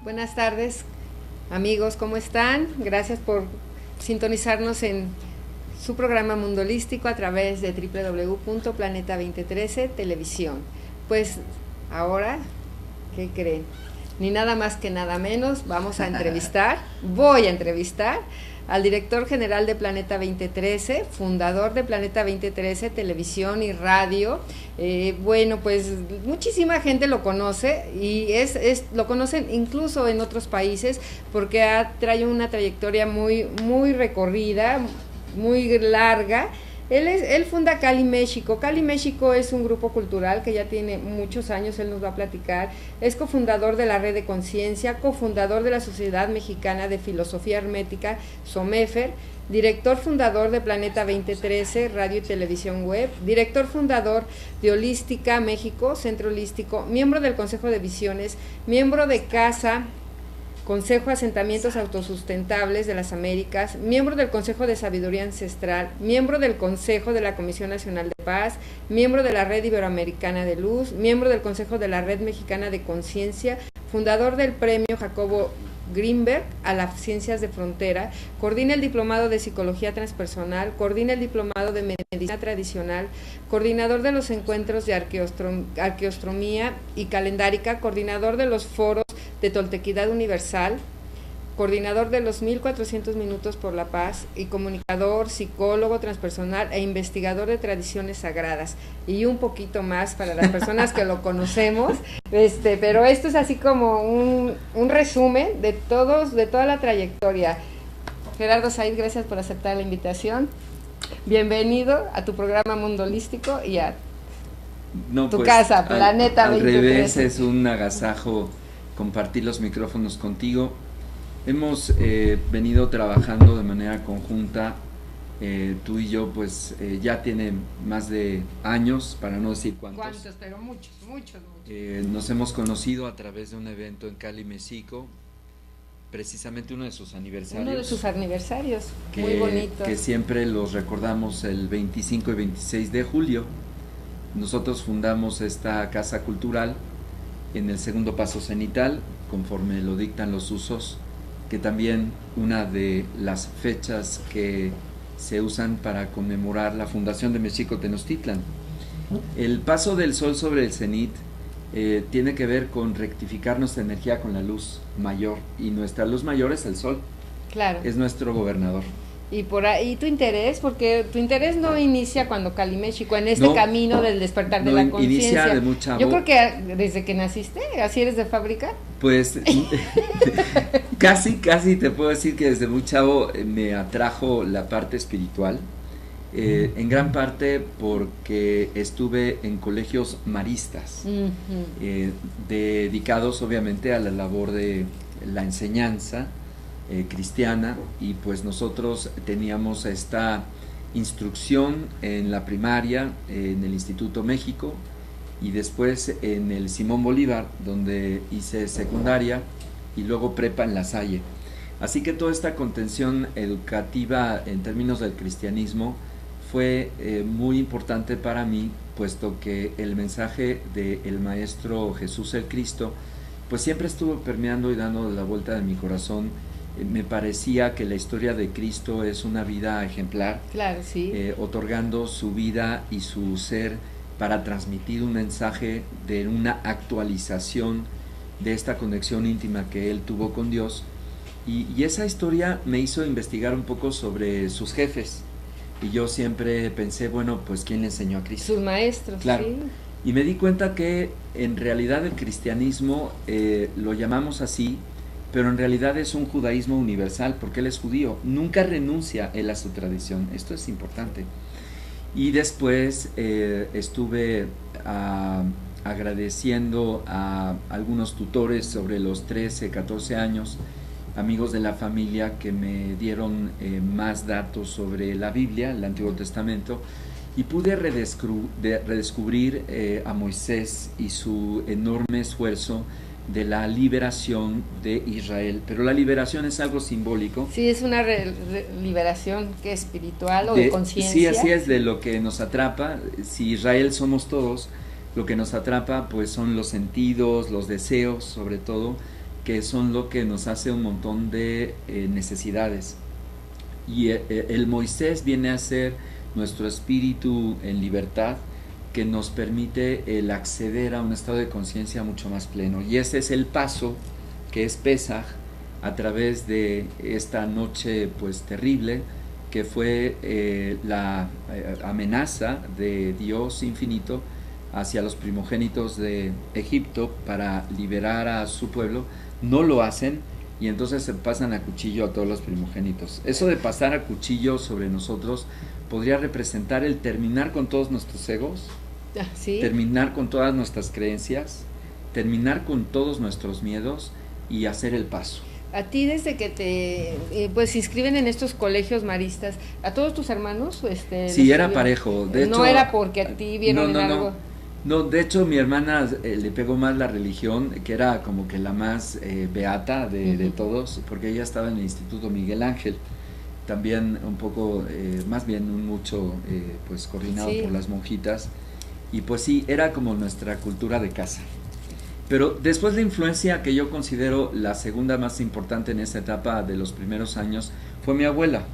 Buenas tardes, amigos, ¿cómo están? Gracias por sintonizarnos en su programa Mundolístico a través de www.planeta 2013 Televisión. Pues ahora, ¿qué creen? Ni nada más que nada menos, voy a entrevistar al director general de Planeta 2013, fundador de Planeta 2013 Televisión y Radio. Bueno, pues muchísima gente lo conoce y lo conocen incluso en otros países porque trae una trayectoria muy recorrida, muy larga. Él funda Cali México. Cali México es un grupo cultural que ya tiene muchos años, él nos va a platicar. Es cofundador de la Red de Conciencia, cofundador de la Sociedad Mexicana de Filosofía Hermética, SOMEFER, director fundador de Planeta 2013, Radio y Televisión Web, director fundador de Holística México, Centro Holístico, miembro del Consejo de Visiones, miembro de CASA, Consejo de Asentamientos Autosustentables de las Américas, miembro del Consejo de Sabiduría Ancestral, miembro del Consejo de la Comisión Nacional de Paz, miembro de la Red Iberoamericana de Luz, miembro del Consejo de la Red Mexicana de Conciencia, fundador del Premio Jacobo Greenberg a las Ciencias de Frontera, coordina el Diplomado de Psicología Transpersonal, coordina el Diplomado de Medicina Tradicional, coordinador de los encuentros de arqueostromía y calendárica, coordinador de los foros de Toltequidad Universal, coordinador de los 1400 Minutos por la Paz y comunicador, psicólogo transpersonal e investigador de tradiciones sagradas y un poquito más para las personas que lo conocemos, pero esto es así como un resumen de toda la trayectoria. Gerardo Said, gracias por aceptar la invitación. Bienvenido a tu programa Mundolístico y a tu casa, Planeta 2013. Al revés, es un agasajo compartir los micrófonos contigo. Hemos venido trabajando de manera conjunta, tú y yo, pues ya tiene más de años, para no decir cuántos. ¿Cuántos? Pero muchos. Nos hemos conocido a través de un evento en Cali, México, precisamente uno de sus aniversarios. Muy bonito. Que siempre los recordamos el 25 y 26 de julio. Nosotros fundamos esta casa cultural en el segundo paso cenital, conforme lo dictan los usos, que también una de las fechas que se usan para conmemorar la fundación de México Tenochtitlan. El paso del sol sobre el cenit tiene que ver con rectificar nuestra energía con la luz mayor, y nuestra luz mayor es el sol. Claro. Es nuestro gobernador. Y por ahí tu interés, porque tu interés no inicia cuando Cali México, en camino del despertar de la conciencia. Inicia de muy chavo. Yo creo que desde que naciste, ¿así eres de fábrica? Pues casi te puedo decir que desde muy chavo me atrajo la parte espiritual, en gran parte porque estuve en colegios maristas, dedicados obviamente a la labor de la enseñanza cristiana, y pues nosotros teníamos esta instrucción en la primaria, en el Instituto México, y después en el Simón Bolívar, donde hice secundaria y luego prepa en La Salle. Así que toda esta contención educativa en términos del cristianismo fue muy importante para mí, puesto que el mensaje del Maestro Jesús el Cristo pues siempre estuvo permeando y dando la vuelta de mi corazón. Me parecía que la historia de Cristo es una vida ejemplar, claro, sí. Otorgando su vida y su ser para transmitir un mensaje de una actualización de esta conexión íntima que él tuvo con Dios, y esa historia me hizo investigar un poco sobre sus jefes, y yo siempre pensé, bueno, pues ¿quién le enseñó a Cristo? Sus maestros, claro. Sí. Y me di cuenta que en realidad el cristianismo lo llamamos así, pero en realidad es un judaísmo universal, porque él es judío, nunca renuncia él a su tradición. Esto es importante. Y después estuve agradeciendo a algunos tutores sobre los 13, 14 años, amigos de la familia, que me dieron más datos sobre la Biblia, el Antiguo Testamento, y pude redescubrir a Moisés y su enorme esfuerzo de la liberación de Israel. Pero la liberación es algo simbólico. Sí, es una liberación que espiritual o de conciencia. Sí, así es, de lo que nos atrapa. Si Israel somos todos, lo que nos atrapa pues son los sentidos, los deseos sobre todo, que son lo que nos hace un montón de necesidades. Y el Moisés viene a ser nuestro espíritu en libertad, que nos permite el acceder a un estado de conciencia mucho más pleno. Y ese es el paso que es Pesaj, a través de esta noche pues terrible, que fue la amenaza de Dios infinito hacia los primogénitos de Egipto para liberar a su pueblo. No lo hacen, y entonces se pasan a cuchillo a todos los primogénitos. Eso de pasar a cuchillo sobre nosotros podría representar el terminar con todos nuestros egos, ¿sí? Terminar con todas nuestras creencias, terminar con todos nuestros miedos y hacer el paso. A ti, desde que te pues inscriben en estos colegios maristas, ¿a todos tus hermanos? Sí, era parejo. De no hecho, era porque a ti vieron algo. No, de hecho mi hermana le pegó más la religión, que era como que la más beata de todos, porque ella estaba en el Instituto Miguel Ángel, también un poco, más bien mucho pues coordinado por las monjitas, y pues sí, era como nuestra cultura de casa. Pero después la influencia que yo considero la segunda más importante en esta etapa de los primeros años fue mi abuela,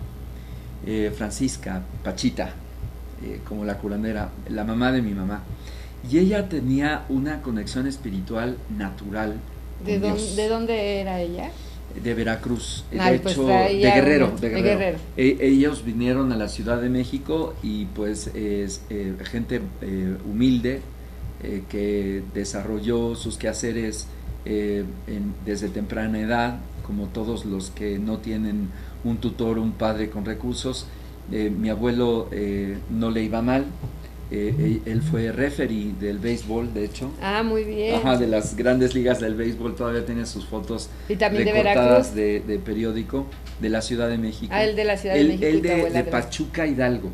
Francisca Pachita, como la curandera, la mamá de mi mamá. Y ella tenía una conexión espiritual natural con Dios. ¿De dónde era ella? De Veracruz, de hecho, de Guerrero. Ellos vinieron a la Ciudad de México y pues gente humilde, que desarrolló sus quehaceres desde temprana edad, como todos los que no tienen un tutor, un padre con recursos. Mi abuelo no le iba mal. Él fue referee del béisbol, de hecho. Ah, muy bien. Ajá, de las grandes ligas del béisbol. Todavía tiene sus fotos y también recortadas de periódico, de la Ciudad de México. Ah, él de la Ciudad de México. Él de Pachuca, Hidalgo.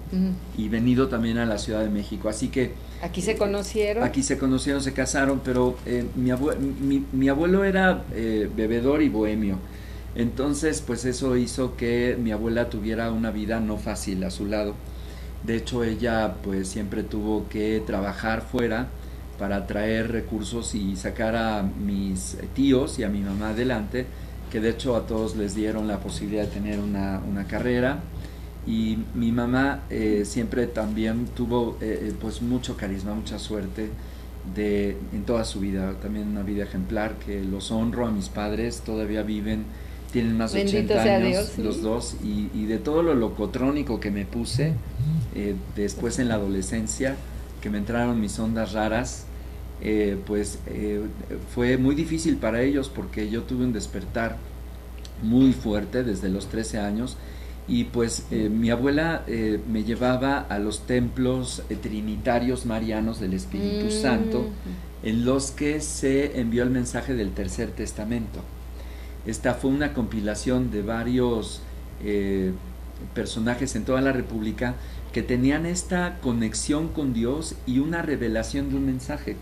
Y venido también a la Ciudad de México. Así que aquí se conocieron. Aquí se conocieron, se casaron, pero mi abuelo era bebedor y bohemio. Entonces, pues eso hizo que mi abuela tuviera una vida no fácil a su lado. De hecho, ella pues siempre tuvo que trabajar fuera para traer recursos y sacar a mis tíos y a mi mamá adelante, que de hecho a todos les dieron la posibilidad de tener una carrera. Y mi mamá siempre también tuvo pues mucho carisma, mucha suerte en toda su vida, también una vida ejemplar, que los honro a mis padres, todavía viven, tienen más de 80 años Dios, ¿sí? Los dos, y de todo lo locotrónico que me puse después en la adolescencia, que me entraron mis ondas raras, fue muy difícil para ellos, porque yo tuve un despertar muy fuerte desde los 13 años, y pues mi abuela me llevaba a los templos trinitarios marianos del Espíritu Santo, en los que se envió el mensaje del Tercer Testamento. Esta fue una compilación de varios personajes en toda la República que tenían esta conexión con Dios y una revelación de un mensaje.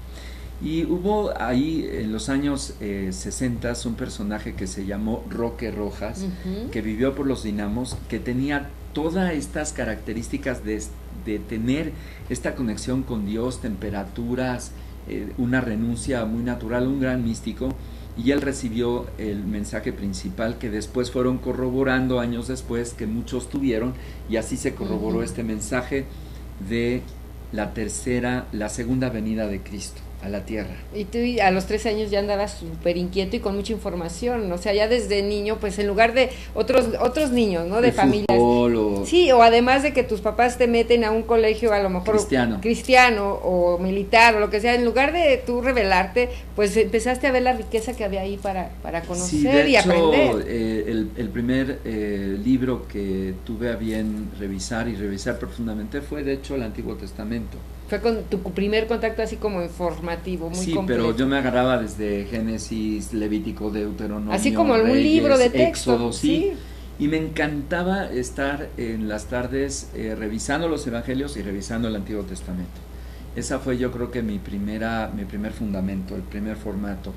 Y hubo ahí en los años 60 un personaje que se llamó Roque Rojas, que vivió por los Dinamos, que tenía todas estas características de tener esta conexión con Dios, temperaturas, una renuncia muy natural, un gran místico. Y él recibió el mensaje principal, que después fueron corroborando años después, que muchos tuvieron, y así se corroboró este mensaje de la segunda venida de Cristo a la tierra. Y tú a los 13 años ya andabas súper inquieto y con mucha información, o sea, ya desde niño, pues en lugar de otros niños, ¿no? De familias. Sí, o además de que tus papás te meten a un colegio a lo mejor cristiano o militar o lo que sea, en lugar de tú rebelarte, pues empezaste a ver la riqueza que había ahí para conocer y aprender. El primer libro que tuve a bien revisar profundamente fue de hecho el Antiguo Testamento. Fue con tu primer contacto así como informativo, muy completo. Sí, pero yo me agarraba desde Génesis, Levítico, Deuteronomio, así como Reyes, un libro de texto. Éxodo, sí. Y me encantaba estar en las tardes revisando los evangelios y revisando el Antiguo Testamento. Esa fue, yo creo que mi primer fundamento, el primer formato,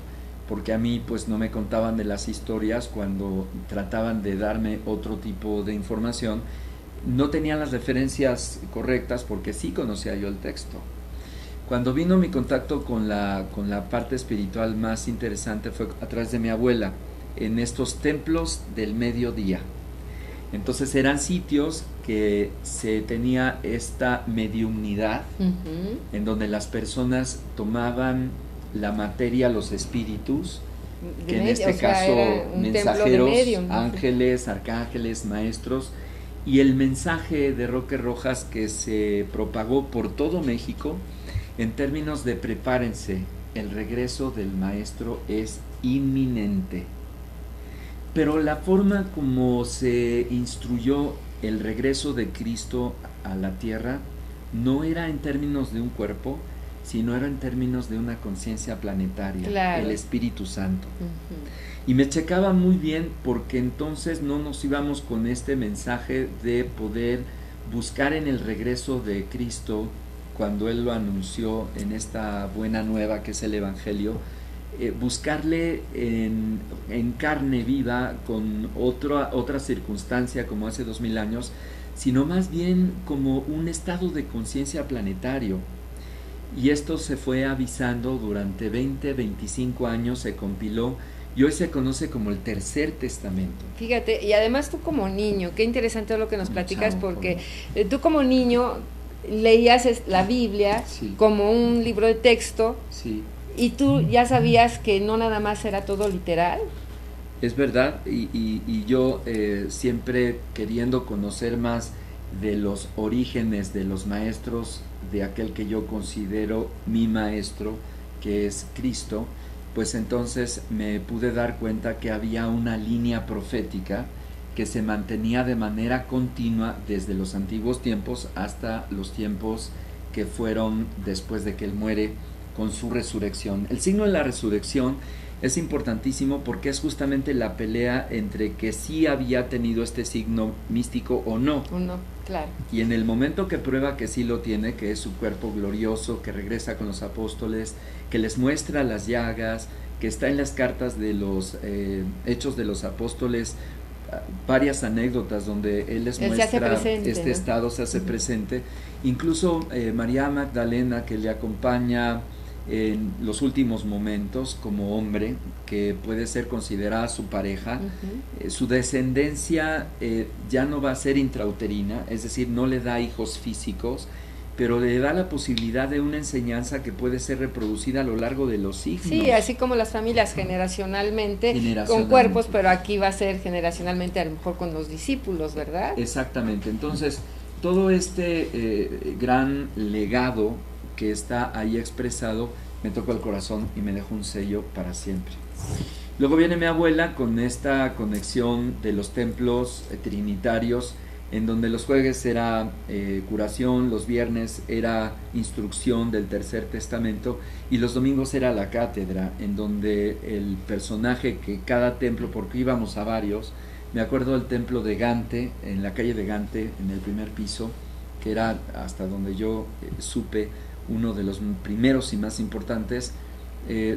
porque a mí pues no me contaban de las historias cuando trataban de darme otro tipo de información. No tenía las referencias correctas porque sí conocía yo el texto. Cuando vino mi contacto con la parte espiritual más interesante fue a través de mi abuela, en estos templos del mediodía. Entonces eran sitios que se tenía esta mediumnidad, en donde las personas tomaban la materia, los espíritus, que en este caso mensajeros, ángeles, arcángeles, maestros, y el mensaje de Roque Rojas que se propagó por todo México en términos de prepárense, el regreso del maestro es inminente. Pero la forma como se instruyó el regreso de Cristo a la tierra no era en términos de un cuerpo, sino era en términos de una conciencia planetaria, claro, el Espíritu Santo. Y me checaba muy bien porque entonces no nos íbamos con este mensaje de poder buscar en el regreso de Cristo, cuando Él lo anunció en esta buena nueva que es el Evangelio, buscarle en carne viva con otra circunstancia como hace 2000 años, sino más bien como un estado de conciencia planetario. Y esto se fue avisando durante 20-25 años, se compiló y hoy se conoce como el Tercer Testamento. Fíjate, y además tú como niño, qué interesante lo que nos platicas, porque tú como niño leías la Biblia, sí, como un libro de texto, sí, y tú ya sabías que no nada más era todo literal. Es verdad, y yo siempre queriendo conocer más de los orígenes de los maestros, de aquel que yo considero mi maestro, que es Cristo, pues entonces me pude dar cuenta que había una línea profética que se mantenía de manera continua desde los antiguos tiempos hasta los tiempos que fueron después de que Él muere con su resurrección. El signo de la resurrección es importantísimo porque es justamente la pelea entre que sí había tenido este signo místico o no. O no, claro. Y en el momento que prueba que sí lo tiene, que es su cuerpo glorioso, que regresa con los apóstoles, que les muestra las llagas, que está en las cartas de los Hechos de los Apóstoles, varias anécdotas donde él les muestra presente, este, ¿no? Estado se hace presente, incluso María Magdalena, que le acompaña en los últimos momentos como hombre, que puede ser considerada su pareja, su descendencia ya no va a ser intrauterina, es decir, no le da hijos físicos, pero le da la posibilidad de una enseñanza que puede ser reproducida a lo largo de los siglos. Sí, así como las familias generacionalmente con cuerpos, pero aquí va a ser generacionalmente a lo mejor con los discípulos, ¿verdad? Exactamente, entonces todo este gran legado que está ahí expresado me tocó el corazón y me dejó un sello para siempre. Luego viene mi abuela con esta conexión de los templos trinitarios, en donde los jueves era curación, los viernes era instrucción del Tercer Testamento y los domingos era la cátedra, en donde el personaje que cada templo, porque íbamos a varios, me acuerdo del templo de Gante, en la calle de Gante, en el primer piso, que era hasta donde yo supe uno de los primeros y más importantes.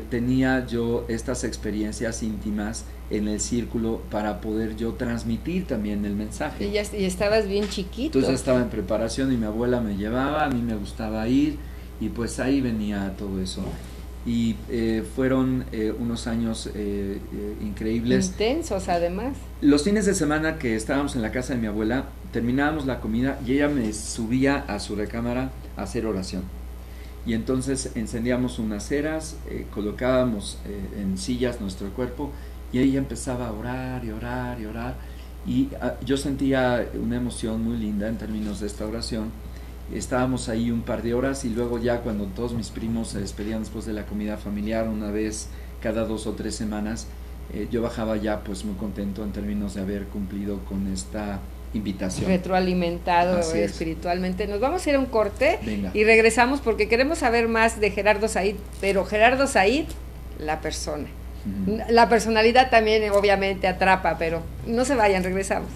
Tenía yo estas experiencias íntimas en el círculo para poder yo transmitir también el mensaje. Y estabas bien chiquito. Entonces estaba en preparación y mi abuela me llevaba, a mí me gustaba ir y pues ahí venía todo eso. Y fueron unos años increíbles. Intensos además. Los fines de semana que estábamos en la casa de mi abuela, terminábamos la comida y ella me subía a su recámara a hacer oración. Y entonces encendíamos unas ceras, colocábamos en sillas nuestro cuerpo y ella empezaba a orar y orar y orar. Y yo sentía una emoción muy linda en términos de esta oración. Estábamos ahí un par de horas y luego ya cuando todos mis primos se despedían después de la comida familiar una vez cada 2 o 3 semanas, yo bajaba ya pues muy contento en términos de haber cumplido con esta invitación. Retroalimentado espiritualmente. Nos vamos a ir a un corte. Venga. Y regresamos porque queremos saber más de Gerardo Said, pero Gerardo Said, la persona. La personalidad también obviamente atrapa, pero no se vayan, regresamos.